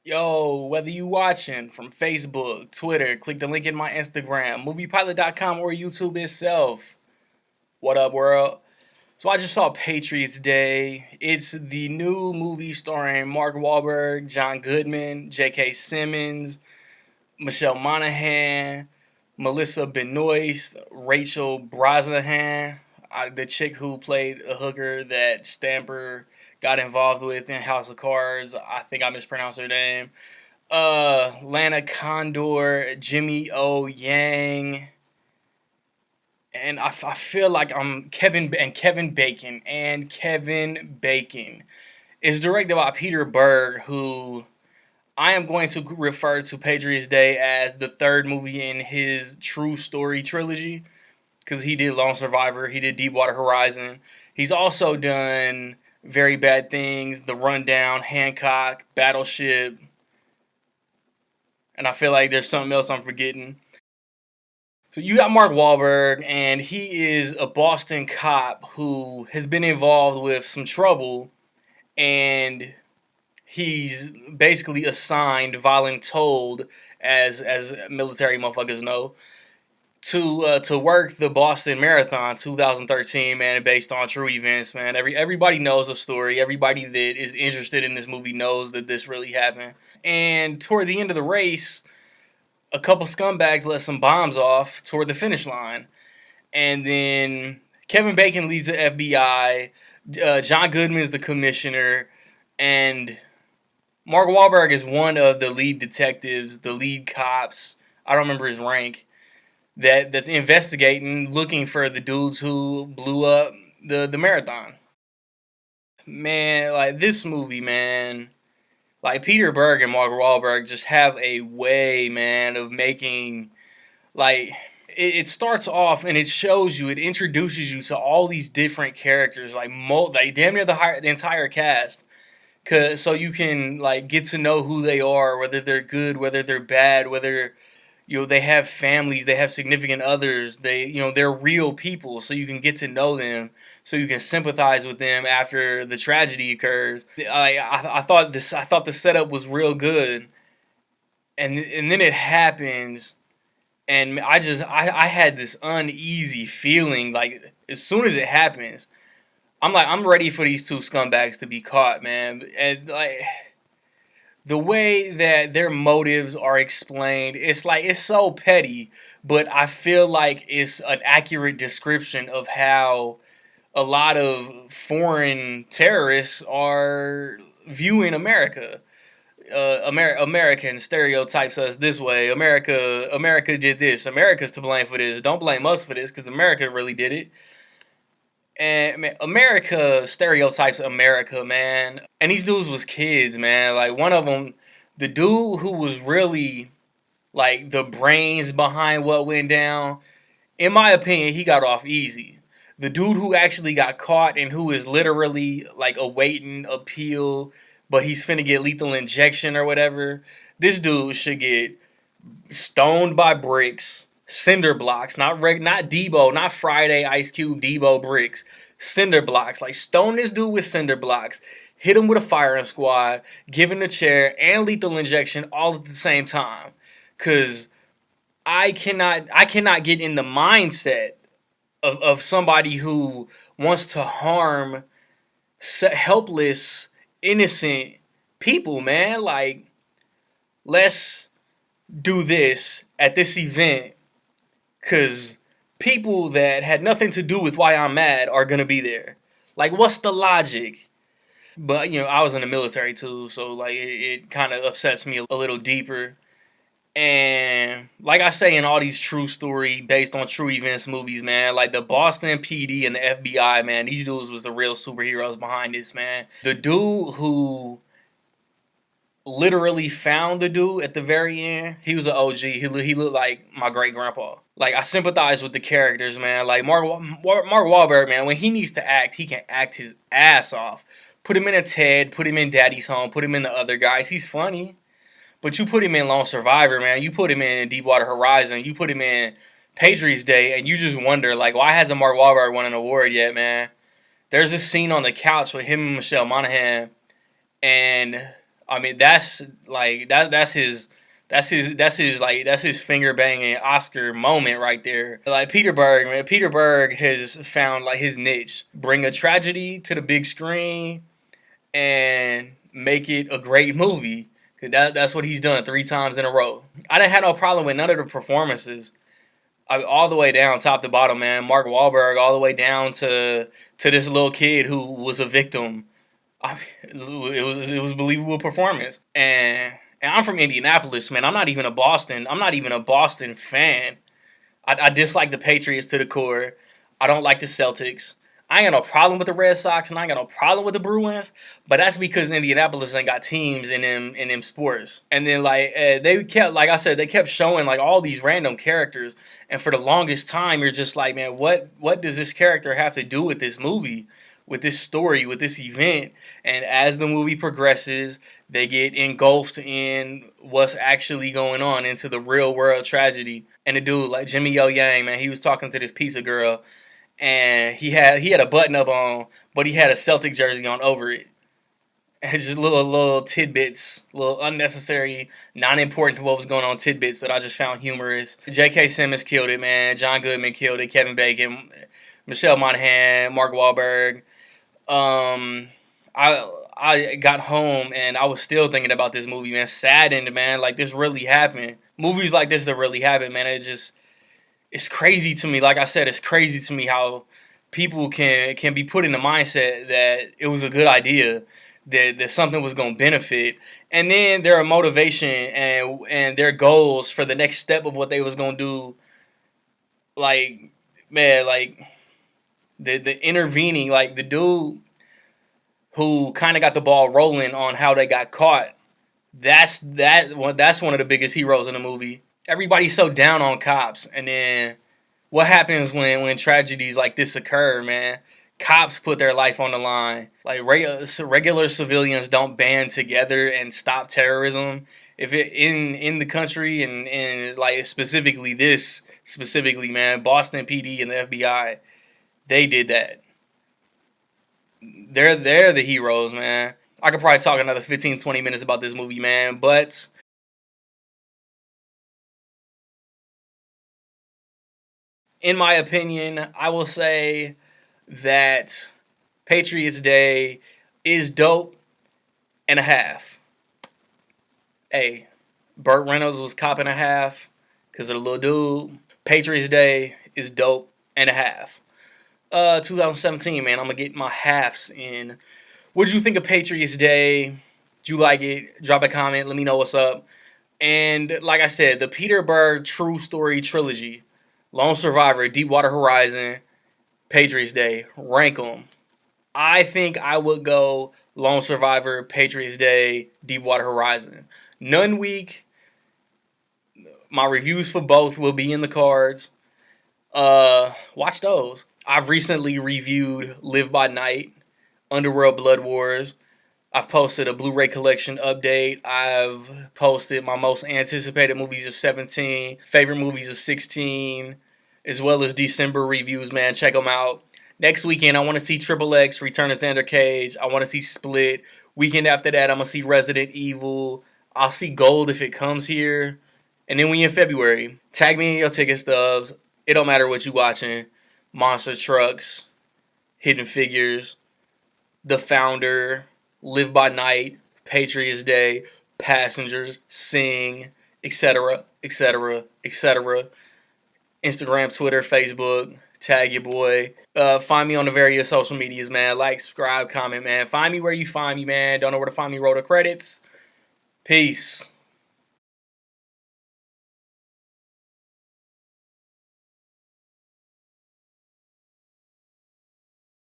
Yo, whether you watching from Facebook, Twitter, click the link in my Instagram, moviepilot.com, or YouTube itself. What up, world? So I just saw Patriots Day. It's the new movie starring Mark Wahlberg, John Goodman, J.K. Simmons, Michelle Monaghan, Melissa Benoist, Rachel Brosnahan, the chick who played a hooker that Stamper got involved with in House of Cards. I think I mispronounced her name. Lana Condor, Jimmy O Yang, and I feel like I'm Kevin Bacon, and Kevin Bacon is directed by Peter Berg, who I am going to refer to Patriots Day as the third movie in his True Story trilogy, because he did Lone Survivor, he did Deepwater Horizon. He's also done Very Bad Things, The Rundown, Hancock, Battleship, and I feel like there's something else I'm forgetting. So you got Mark Wahlberg, and he is a Boston cop who has been involved with some trouble, and he's basically assigned, voluntold, as military motherfuckers know, to work the Boston Marathon 2013, man, based on true events, man. Everybody knows the story. Everybody that is interested in this movie knows that this really happened. And toward the end of the race, a couple scumbags let some bombs off toward the finish line, and then Kevin Bacon leads the FBI. John Goodman is the commissioner, and Mark Wahlberg is one of the lead detectives, the lead cops. I don't remember his rank. That's investigating, looking for the dudes who blew up the marathon. Man, like this movie, man. Like Peter Berg and Mark Wahlberg just have a way, man, of making like it starts off and it shows you, it introduces you to all these different characters, like damn near the entire cast, so you can like get to know who they are, whether they're good, whether they're bad, whether they have families, they have significant others, they're real people, so you can get to know them, so you can sympathize with them after the tragedy occurs. I thought the setup was real good, and then it happens, and I had this uneasy feeling like as soon as it happens, I'm like I'm ready for these two scumbags to be caught, man, and like the way that their motives are explained, it's like it's so petty, but I feel like it's an accurate description of how a lot of foreign terrorists are viewing America. American stereotypes us this way. America did this. America's to blame for this. Don't blame us for this because America really did it. And man, America stereotypes America, man. And these dudes was kids, man. Like one of them, the dude who was really like the brains behind what went down, in my opinion, he got off easy. The dude who actually got caught and who is literally like awaiting appeal, but he's finna get lethal injection or whatever. This dude should get stoned by bricks, cinder blocks, not Debo, not Friday Ice Cube Debo bricks, cinder blocks. Like stone this dude with cinder blocks, hit him with a firing squad, give him a chair and lethal injection all at the same time. Cause I cannot get in the mindset of somebody who wants to harm helpless, innocent people, man. Like, let's do this at this event because people that had nothing to do with why I'm mad are gonna be there. Like, what's the logic? But I was in the military too, so like it kind of upsets me a little deeper. And like I say in all these true story based on true events movies, man, like the Boston PD and the FBI, man, these dudes was the real superheroes behind this, man. The dude who literally found the dude at the very end, he was an OG. He looked like my great grandpa. Like I sympathize with the characters, man. Like Mark Wahlberg, man, when he needs to act, he can act his ass off. Put him in a Ted, put him in Daddy's Home, put him in the other guys. He's funny. But you put him in Lone Survivor, man. You put him in Deepwater Horizon. You put him in Patriots Day, and you just wonder, like, why hasn't Mark Wahlberg won an award yet, man? There's this scene on the couch with him and Michelle Monaghan, and I mean, that's like that's his finger banging Oscar moment right there. Like Peter Berg, man. Peter Berg has found like his niche. Bring a tragedy to the big screen and make it a great movie. That's what he's done 3 times in a row. I didn't have no problem with none of the performances. All the way down, top to bottom, man. Mark Wahlberg, all the way down to this little kid who was a victim. I mean, it was a believable performance. And I'm from Indianapolis, man. I'm not even a Boston fan. I dislike the Patriots to the core. I don't like the Celtics. I ain't got no problem with the Red Sox, and I ain't got no problem with the Bruins. But that's because Indianapolis ain't got teams in them sports. And then they kept, like I said, they kept showing like all these random characters. And for the longest time, you're just like, man, what does this character have to do with this movie, with this story, with this event? And as the movie progresses, they get engulfed in what's actually going on, into the real world tragedy. And the dude, like Jimmy Yo Yang, man, he was talking to this pizza girl, and he had a button up on, but he had a Celtic jersey on over it. And just little tidbits, little unnecessary, not important to what was going on tidbits that I just found humorous. J.K. Simmons killed it, man. John Goodman killed it. Kevin Bacon, Michelle Monaghan, Mark Wahlberg. Um, I got home and I was still thinking about this movie, man. Saddened, man. Like this really happened. Movies like this that really happen, man. It's crazy to me. Like I said, it's crazy to me how people can be put in the mindset that it was a good idea, that something was going to benefit, and then their motivation and their goals for the next step of what they was going to do, like, man, like the intervening, like the dude who kind of got the ball rolling on how they got caught. That's one of the biggest heroes in the movie. Everybody's so down on cops, and then what happens when tragedies like this occur, man? Cops put their life on the line. Like regular civilians don't band together and stop terrorism. If it in the country, and like specifically, man, Boston PD and the FBI, they did that. They're the heroes, man. I could probably talk another 15, 20 minutes about this movie, man, but in my opinion, I will say that Patriots Day is dope and a half. Hey, Burt Reynolds was cop and a half because of the little dude. Patriots Day is dope and a half. 2017, man, I'm gonna get my halves in. What did you think of Patriots Day? Did you like it? Drop a comment. Let me know what's up. And like I said, the Peter Berg True Story Trilogy, Lone Survivor, Deepwater Horizon, Patriots Day, rank them. I think I would go Lone Survivor, Patriots Day, Deepwater Horizon. None week. My reviews for both will be in the cards. Watch those. I've recently reviewed Live by Night, Underworld Blood Wars. I've posted a Blu-ray collection update. I've posted my most anticipated movies of 17, favorite movies of 16, as well as December reviews, man. Check them out. Next weekend, I want to see Triple X, Return of Xander Cage. I want to see Split. Weekend after that, I'm going to see Resident Evil. I'll see Gold if it comes here. And then we in February. Tag me in your ticket stubs. It don't matter what you watching. Monster Trucks, Hidden Figures, The Founder, Live by Night, Patriots Day, Passengers, Sing, etc., etc., etc. Instagram, Twitter, Facebook. Tag your boy. Find me on the various social medias, man. Like, subscribe, comment, man. Find me where you find me, man. Don't know where to find me. Roll the credits. Peace.